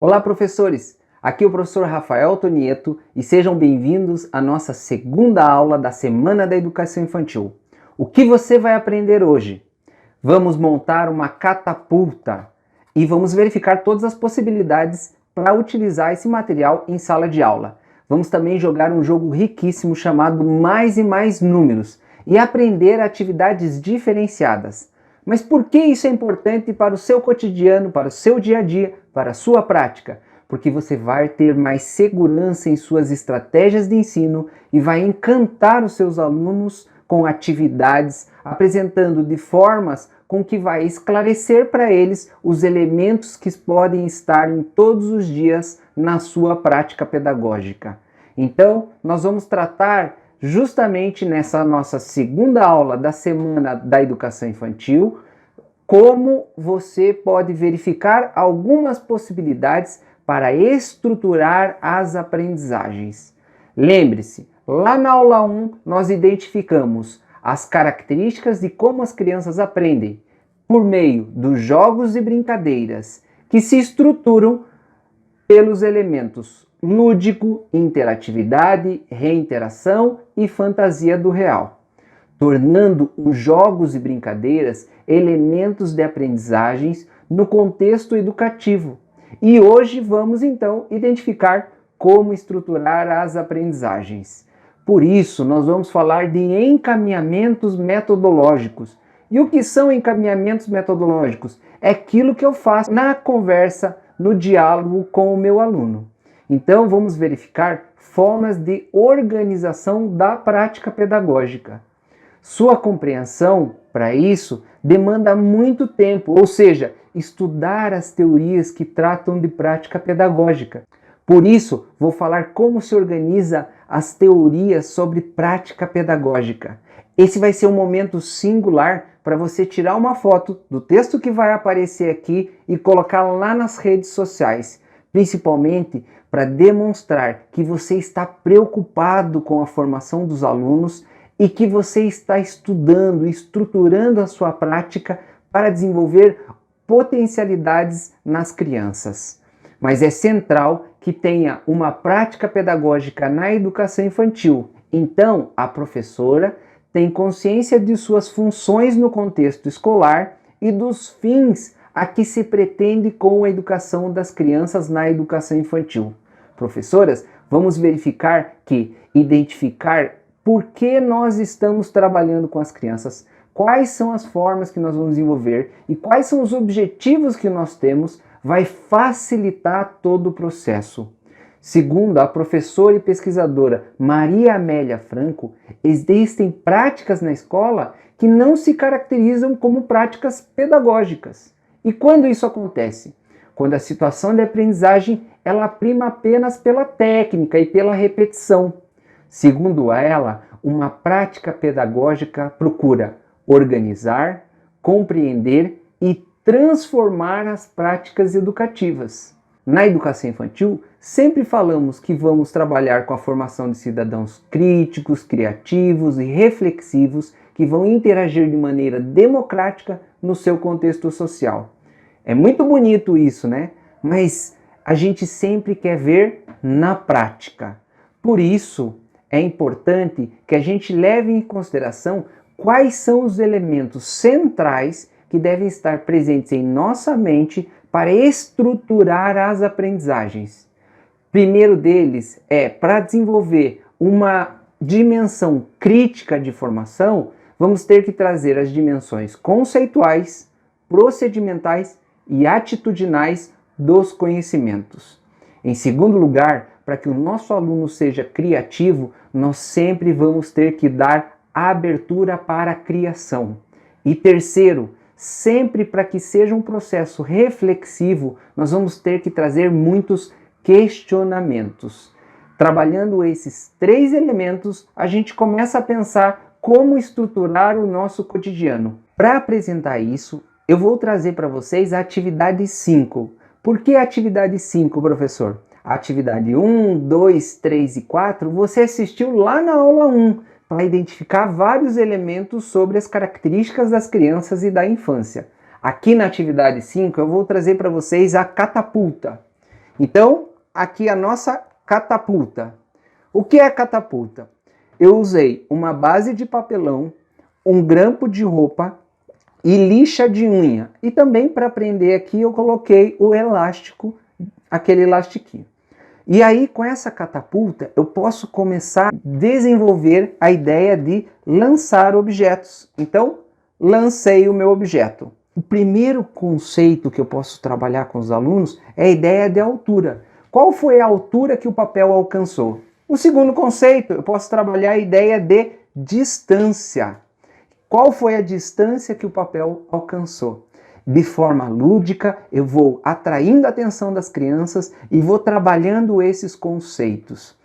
Olá, professores! Aqui é o professor Rafael Tonieto e sejam bem-vindos à nossa segunda aula da Semana da Educação Infantil. O que você vai aprender hoje? Vamos montar uma catapulta e vamos verificar todas as possibilidades para utilizar esse material em sala de aula. Vamos também jogar um jogo riquíssimo chamado Mais e Mais Números e aprender atividades diferenciadas. Mas por que isso é importante para o seu cotidiano, para o seu dia a dia, para a sua prática? Porque você vai ter mais segurança em suas estratégias de ensino e vai encantar os seus alunos com atividades, apresentando de formas com que vai esclarecer para eles os elementos que podem estar em todos os dias na sua prática pedagógica. Então, nós vamos tratar justamente nessa nossa segunda aula da Semana da Educação Infantil, como você pode verificar algumas possibilidades para estruturar as aprendizagens. Lembre-se, lá na aula 1 nós identificamos as características de como as crianças aprendem por meio dos jogos e brincadeiras que se estruturam pelos elementos lúdico, interatividade, reinteração e fantasia do real, tornando os jogos e brincadeiras elementos de aprendizagens no contexto educativo. E hoje vamos então identificar como estruturar as aprendizagens. Por isso, nós vamos falar de encaminhamentos metodológicos. E o que são encaminhamentos metodológicos? É aquilo que eu faço na conversa, no diálogo com o meu aluno. Então, vamos verificar formas de organização da prática pedagógica. Sua compreensão, para isso, demanda muito tempo, ou seja, estudar as teorias que tratam de prática pedagógica. Por isso, vou falar como se organiza as teorias sobre prática pedagógica. Esse vai ser um momento singular para você tirar uma foto do texto que vai aparecer aqui e colocar lá nas redes sociais, principalmente para demonstrar que você está preocupado com a formação dos alunos e que você está estudando, estruturando a sua prática para desenvolver potencialidades nas crianças. Mas é central que tenha uma prática pedagógica na educação infantil. Então, a professora tem consciência de suas funções no contexto escolar e dos fins a que se pretende com a educação das crianças na educação infantil. Professoras, vamos verificar que identificar por que nós estamos trabalhando com as crianças, quais são as formas que nós vamos desenvolver e quais são os objetivos que nós temos, vai facilitar todo o processo. Segundo a professora e pesquisadora Maria Amélia Franco, existem práticas na escola que não se caracterizam como práticas pedagógicas. E quando isso acontece? Quando a situação de aprendizagem ela prima apenas pela técnica e pela repetição. Segundo ela, uma prática pedagógica procura organizar, compreender e transformar as práticas educativas. Na educação infantil, sempre falamos que vamos trabalhar com a formação de cidadãos críticos, criativos e reflexivos que vão interagir de maneira democrática no seu contexto social. É muito bonito isso, né? Mas a gente sempre quer ver na prática. Por isso, é importante que a gente leve em consideração quais são os elementos centrais que devem estar presentes em nossa mente para estruturar as aprendizagens. Primeiro deles é, para desenvolver uma dimensão crítica de formação, vamos ter que trazer as dimensões conceituais, procedimentais e atitudinais dos conhecimentos. Em segundo lugar, para que o nosso aluno seja criativo, nós sempre vamos ter que dar abertura para a criação. E terceiro, sempre para que seja um processo reflexivo, nós vamos ter que trazer muitos questionamentos. Trabalhando esses três elementos, a gente começa a pensar como estruturar o nosso cotidiano. Para apresentar isso, eu vou trazer para vocês a atividade 5. Por que a atividade 5, professor? A atividade 1, 2, 3 e 4 você assistiu lá na aula 1, para identificar vários elementos sobre as características das crianças e da infância. Aqui na atividade 5 eu vou trazer para vocês a catapulta. Então, aqui a nossa catapulta. O que é catapulta? Eu usei uma base de papelão, um grampo de roupa e lixa de unha. E também para prender aqui eu coloquei o elástico, aquele elastiquinho. E aí com essa catapulta eu posso começar a desenvolver a ideia de lançar objetos. Então, lancei o meu objeto. O primeiro conceito que eu posso trabalhar com os alunos é a ideia de altura. Qual foi a altura que o papel alcançou? O segundo conceito, eu posso trabalhar a ideia de distância. Qual foi a distância que o papel alcançou? De forma lúdica, eu vou atraindo a atenção das crianças e vou trabalhando esses conceitos.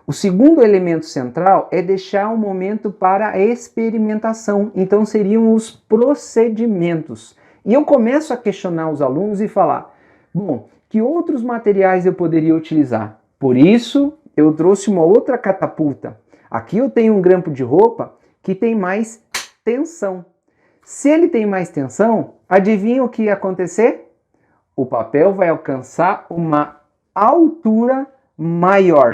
O segundo elemento central é deixar um momento para a experimentação. Então seriam os procedimentos. E eu começo a questionar os alunos e falar, bom, que outros materiais eu poderia utilizar? Por isso, eu trouxe uma outra catapulta. Aqui eu tenho um grampo de roupa que tem mais tensão. Se ele tem mais tensão, adivinha o que ia acontecer? O papel vai alcançar uma altura maior.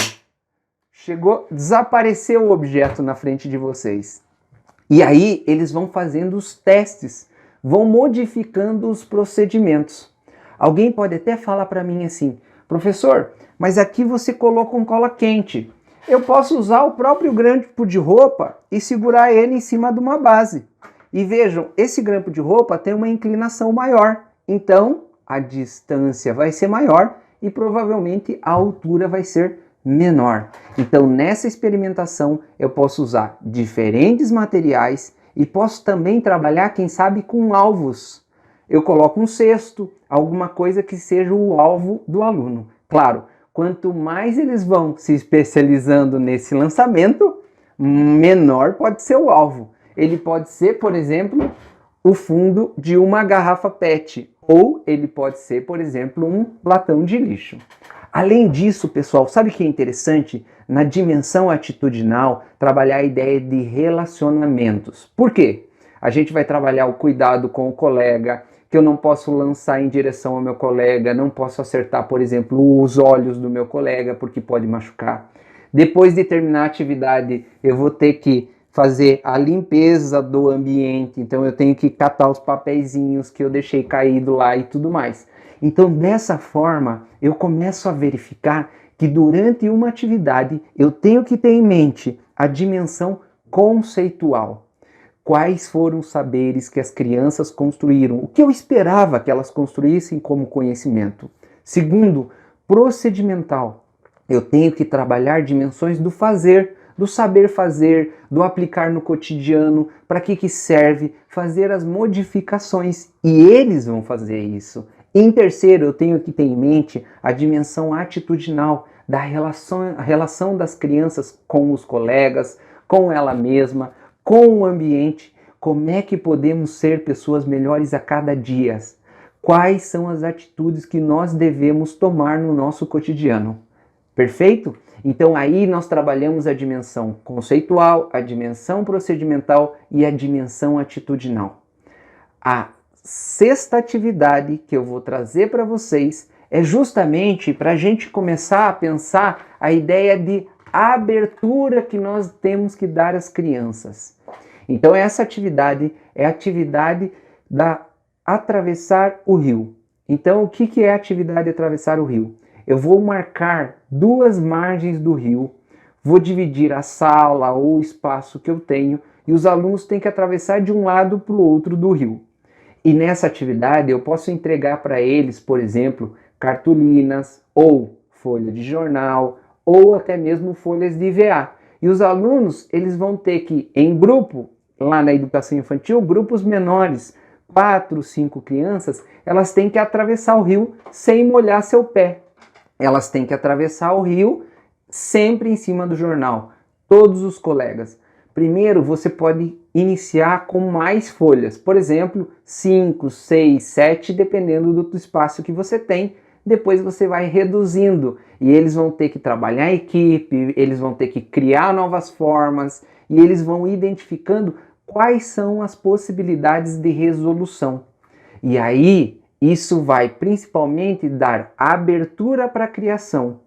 Desapareceu o objeto na frente de vocês. E aí eles vão fazendo os testes, vão modificando os procedimentos. Alguém pode até falar para mim assim, professor, mas aqui você coloca um cola quente. Eu posso usar o próprio grampo de roupa e segurar ele em cima de uma base. E vejam, esse grampo de roupa tem uma inclinação maior, então a distância vai ser maior e provavelmente a altura vai ser menor. Então nessa experimentação eu posso usar diferentes materiais e posso também trabalhar, quem sabe, com alvos. Eu coloco um cesto, alguma coisa que seja o alvo do aluno. Claro, quanto mais eles vão se especializando nesse lançamento, menor pode ser o alvo. Ele pode ser, por exemplo, o fundo de uma garrafa PET, ou ele pode ser, por exemplo, um latão de lixo. Além disso, pessoal, sabe o que é interessante? Na dimensão atitudinal, trabalhar a ideia de relacionamentos. Por quê? A gente vai trabalhar o cuidado com o colega, que eu não posso lançar em direção ao meu colega, não posso acertar, por exemplo, os olhos do meu colega, porque pode machucar. Depois de terminar a atividade, eu vou ter que fazer a limpeza do ambiente, então eu tenho que catar os papeizinhos que eu deixei caído lá e tudo mais. Então, dessa forma, eu começo a verificar que durante uma atividade eu tenho que ter em mente a dimensão conceitual. Quais foram os saberes que as crianças construíram? O que eu esperava que elas construíssem como conhecimento? Segundo, procedimental. Eu tenho que trabalhar dimensões do fazer, do saber fazer, do aplicar no cotidiano, para que serve, fazer as modificações. E eles vão fazer isso. Em terceiro, eu tenho que ter em mente a dimensão atitudinal, da relação das crianças com os colegas, com ela mesma, com o ambiente. Como é que podemos ser pessoas melhores a cada dia? Quais são as atitudes que nós devemos tomar no nosso cotidiano? Perfeito? Então aí nós trabalhamos a dimensão conceitual, a dimensão procedimental e a dimensão atitudinal. A sexta atividade que eu vou trazer para vocês é justamente para a gente começar a pensar a ideia de abertura que nós temos que dar às crianças. Então essa atividade é a atividade da atravessar o rio. Então o que é a atividade de atravessar o rio? Eu vou marcar duas margens do rio, vou dividir a sala ou o espaço que eu tenho e os alunos têm que atravessar de um lado para o outro do rio. E nessa atividade eu posso entregar para eles, por exemplo, cartolinas ou folha de jornal ou até mesmo folhas de IVA. E os alunos, eles vão ter que, em grupo, lá na educação infantil, grupos menores, 4, 5 crianças, elas têm que atravessar o rio sem molhar seu pé. Elas têm que atravessar o rio sempre em cima do jornal, todos os colegas. Primeiro, você pode iniciar com mais folhas, por exemplo, 5, 6, 7, dependendo do espaço que você tem. Depois você vai reduzindo e eles vão ter que trabalhar em equipe, eles vão ter que criar novas formas e eles vão identificando quais são as possibilidades de resolução. E aí Isso vai principalmente dar abertura para a criação.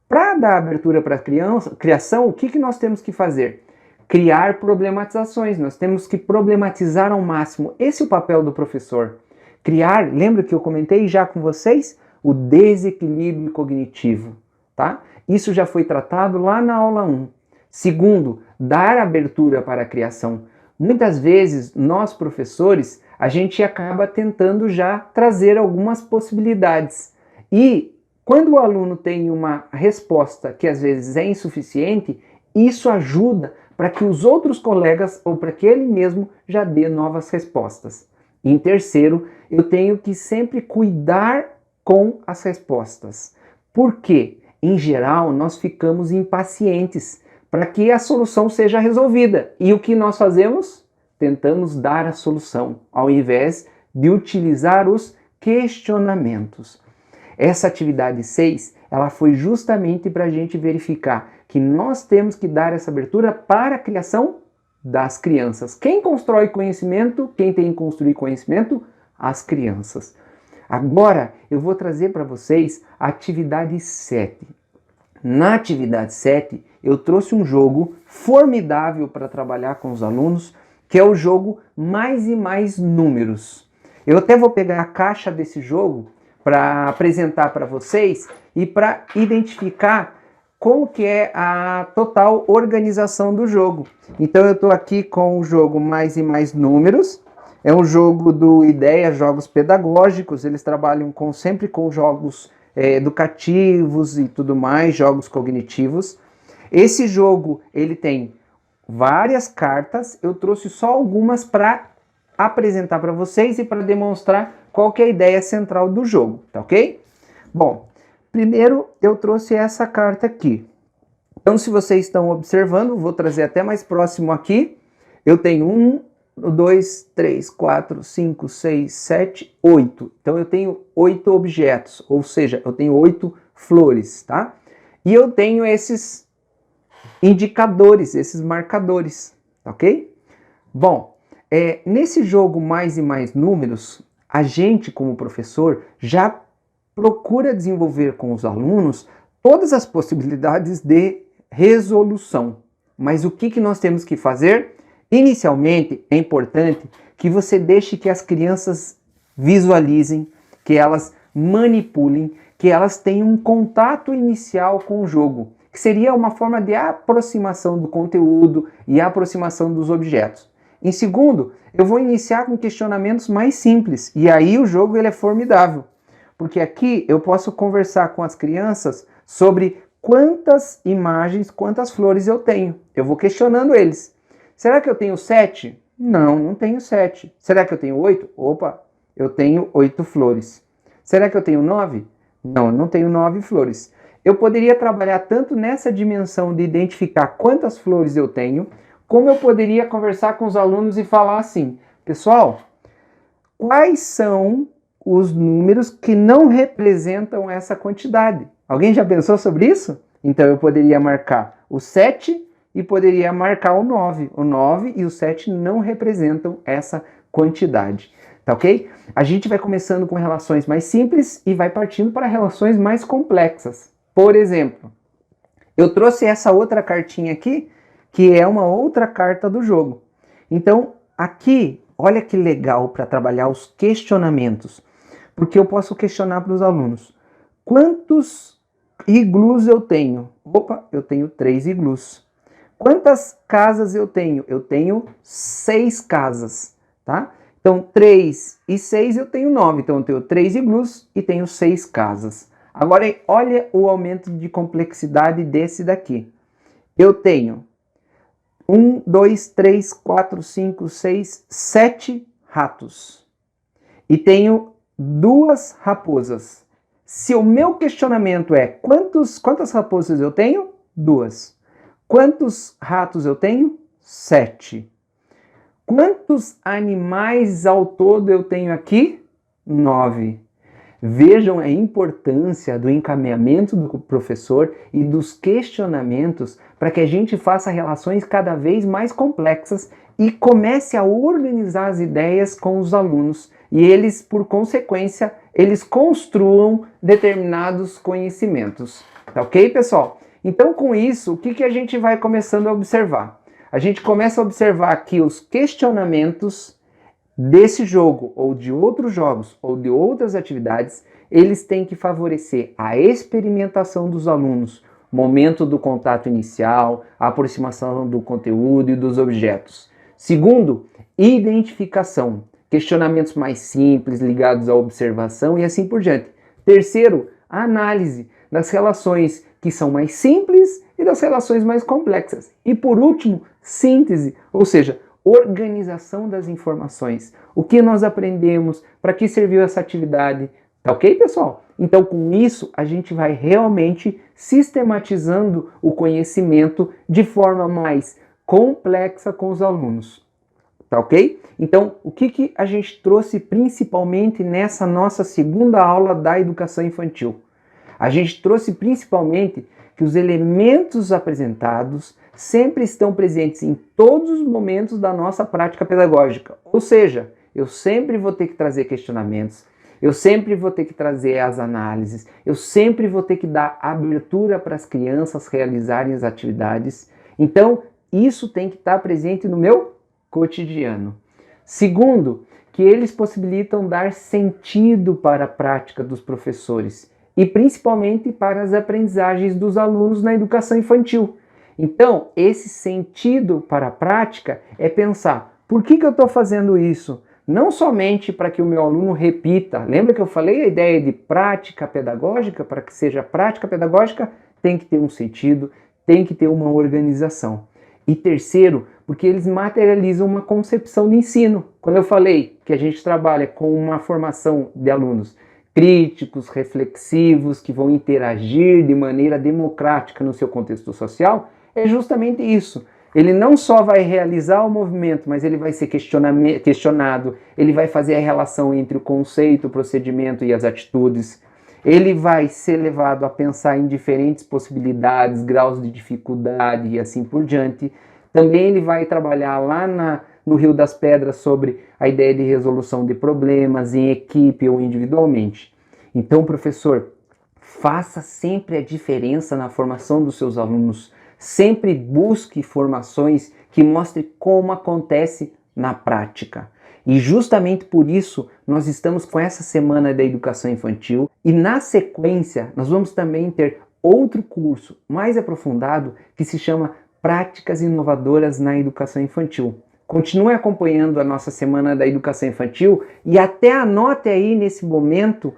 Para dar abertura para a criação, o que nós temos que fazer? Criar problematizações. Nós temos que problematizar ao máximo. Esse é o papel do professor. Criar, lembra que eu comentei já com vocês? O desequilíbrio cognitivo, tá? Isso já foi tratado lá na aula 1. Segundo, dar abertura para a criação. Muitas vezes, nós professores, a gente acaba tentando já trazer algumas possibilidades. E quando o aluno tem uma resposta que às vezes é insuficiente, isso ajuda para que os outros colegas ou para que ele mesmo já dê novas respostas. Em terceiro, eu tenho que sempre cuidar com as respostas. Por quê? Em geral, nós ficamos impacientes para que a solução seja resolvida. E o que nós fazemos? Tentamos dar a solução, ao invés de utilizar os questionamentos. Essa atividade 6, ela foi justamente para a gente verificar que nós temos que dar essa abertura para a criação das crianças. Quem constrói conhecimento, quem tem que construir conhecimento? As crianças. Agora, eu vou trazer para vocês a atividade 7. Na atividade 7, eu trouxe um jogo formidável para trabalhar com os alunos, que é o jogo Mais e Mais Números. Eu até vou pegar a caixa desse jogo para apresentar para vocês e para identificar como que é a total organização do jogo. Então eu estou aqui com o jogo Mais e Mais Números. É um jogo do Ideia Jogos Pedagógicos. Eles trabalham sempre com jogos educativos e tudo mais, jogos cognitivos. Esse jogo, ele tem várias cartas, eu trouxe só algumas para apresentar para vocês e para demonstrar qual que é a ideia central do jogo, tá ok? Bom, primeiro eu trouxe essa carta aqui. Então, se vocês estão observando, vou trazer até mais próximo aqui. Eu tenho 1, 2, 3, 4, 5, 6, 7, 8. Então, eu tenho 8 objetos, ou seja, eu tenho 8 flores, tá? E eu tenho esses indicadores, esses marcadores, ok? Bom, nesse jogo Mais e Mais Números, a gente, como professor, já procura desenvolver com os alunos todas as possibilidades de resolução. Mas o que nós temos que fazer? Inicialmente, é importante que você deixe que as crianças visualizem, que elas manipulem, que elas tenham um contato inicial com o jogo, que seria uma forma de aproximação do conteúdo e aproximação dos objetos. Em segundo, eu vou iniciar com questionamentos mais simples, e aí o jogo ele é formidável, porque aqui eu posso conversar com as crianças sobre quantas imagens, quantas flores eu tenho. Eu vou questionando eles. Será que eu tenho 7? Não, não tenho 7. Será que eu tenho 8? Opa, eu tenho 8 flores. Será que eu tenho 9? Não, eu não tenho 9 flores. Eu poderia trabalhar tanto nessa dimensão de identificar quantas flores eu tenho, como eu poderia conversar com os alunos e falar assim: pessoal, quais são os números que não representam essa quantidade? Alguém já pensou sobre isso? Então eu poderia marcar o 7 e poderia marcar o 9. O 9 e o 7 não representam essa quantidade. Tá ok? A gente vai começando com relações mais simples e vai partindo para relações mais complexas. Por exemplo, eu trouxe essa outra cartinha aqui, que é uma outra carta do jogo. Então, aqui, olha que legal para trabalhar os questionamentos. Porque eu posso questionar para os alunos: quantos iglus eu tenho? Opa, eu tenho 3 iglus. Quantas casas eu tenho? Eu tenho 6 casas, tá? Então, 3 e 6 eu tenho 9. Então, eu tenho 3 iglus e tenho 6 casas. Agora, olha o aumento de complexidade desse daqui. Eu tenho 1, 2, 3, 4, 5, 6, 7 ratos. E tenho 2 raposas. Se o meu questionamento é quantas raposas eu tenho? 2. Quantos ratos eu tenho? 7. Quantos animais ao todo eu tenho aqui? 9. Vejam a importância do encaminhamento do professor e dos questionamentos para que a gente faça relações cada vez mais complexas e comece a organizar as ideias com os alunos e eles, por consequência, eles construam determinados conhecimentos. Tá ok, pessoal? Então, com isso, o que a gente vai começando a observar? A gente começa a observar que os questionamentos desse jogo, ou de outros jogos, ou de outras atividades, eles têm que favorecer a experimentação dos alunos, momento do contato inicial, a aproximação do conteúdo e dos objetos. Segundo, identificação, questionamentos mais simples, ligados à observação e assim por diante. Terceiro, a análise das relações que são mais simples e das relações mais complexas. E por último, síntese, ou seja, organização das informações. O que nós aprendemos, para que serviu essa atividade, tá ok, pessoal? Então, com isso, a gente vai realmente sistematizando o conhecimento de forma mais complexa com os alunos. Tá ok? Então, o que a gente trouxe principalmente nessa nossa segunda aula da educação infantil? A gente trouxe principalmente que os elementos apresentados sempre estão presentes em todos os momentos da nossa prática pedagógica. Ou seja, eu sempre vou ter que trazer questionamentos, eu sempre vou ter que trazer as análises, eu sempre vou ter que dar abertura para as crianças realizarem as atividades. Então, isso tem que estar presente no meu cotidiano. Segundo, que eles possibilitam dar sentido para a prática dos professores e principalmente para as aprendizagens dos alunos na educação infantil. Então, esse sentido para a prática é pensar, por que eu estou fazendo isso? Não somente para que o meu aluno repita. Lembra que eu falei a ideia de prática pedagógica? Para que seja prática pedagógica, tem que ter um sentido, tem que ter uma organização. E terceiro, porque eles materializam uma concepção de ensino. Quando eu falei que a gente trabalha com uma formação de alunos críticos, reflexivos, que vão interagir de maneira democrática no seu contexto social, é justamente isso. Ele não só vai realizar o movimento, mas ele vai ser questionado, ele vai fazer a relação entre o conceito, o procedimento e as atitudes. Ele vai ser levado a pensar em diferentes possibilidades, graus de dificuldade e assim por diante. Também ele vai trabalhar lá no Rio das Pedras sobre a ideia de resolução de problemas em equipe ou individualmente. Então, professor, faça sempre a diferença na formação dos seus alunos. Sempre busque formações que mostrem como acontece na prática. E justamente por isso nós estamos com essa semana da educação infantil e na sequência nós vamos também ter outro curso mais aprofundado que se chama Práticas Inovadoras na Educação Infantil. Continue acompanhando a nossa semana da educação infantil e até anote aí nesse momento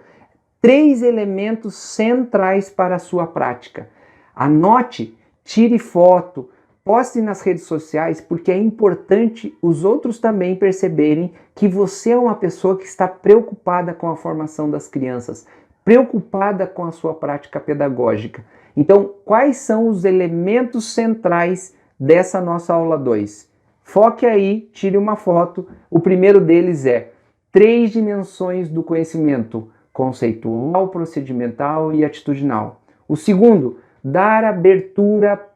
3 elementos centrais para a sua prática. Anote, tire foto, poste nas redes sociais, porque é importante os outros também perceberem que você é uma pessoa que está preocupada com a formação das crianças, preocupada com a sua prática pedagógica. Então, quais são os elementos centrais dessa nossa aula 2? Foque aí, tire uma foto. O primeiro deles é 3 dimensões do conhecimento: conceitual, procedimental e atitudinal. O segundo, dar abertura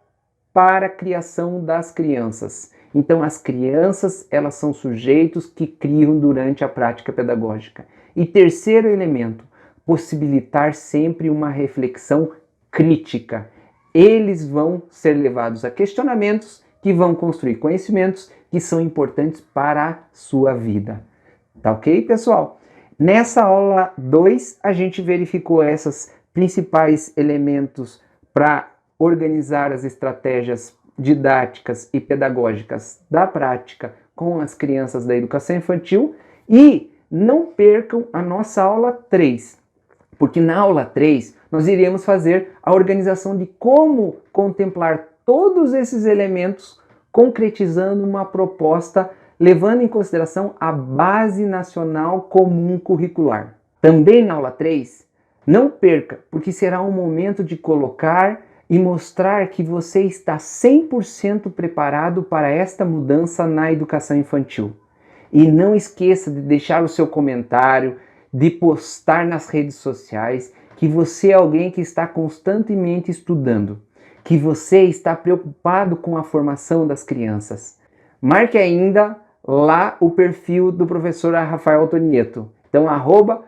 para a criação das crianças. Então, as crianças, elas são sujeitos que criam durante a prática pedagógica. E terceiro elemento, possibilitar sempre uma reflexão crítica. Eles vão ser levados a questionamentos que vão construir conhecimentos que são importantes para a sua vida. Tá ok, pessoal? Nessa aula 2, a gente verificou esses principais elementos para organizar as estratégias didáticas e pedagógicas da prática com as crianças da educação infantil e não percam a nossa aula 3, porque na aula 3 nós iremos fazer a organização de como contemplar todos esses elementos, concretizando uma proposta levando em consideração a Base Nacional Comum Curricular. Também na aula 3, não perca, porque será um momento de colocar e mostrar que você está 100% preparado para esta mudança na educação infantil. E não esqueça de deixar o seu comentário, de postar nas redes sociais que você é alguém que está constantemente estudando, que você está preocupado com a formação das crianças. Marque ainda lá o perfil do professor Rafael Tonieto. Então,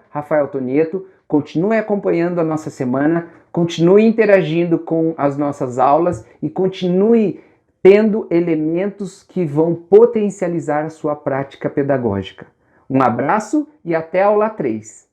@Rafael Tonieto, continue acompanhando a nossa semana, continue interagindo com as nossas aulas e continue tendo elementos que vão potencializar a sua prática pedagógica. Um abraço e até a aula 3.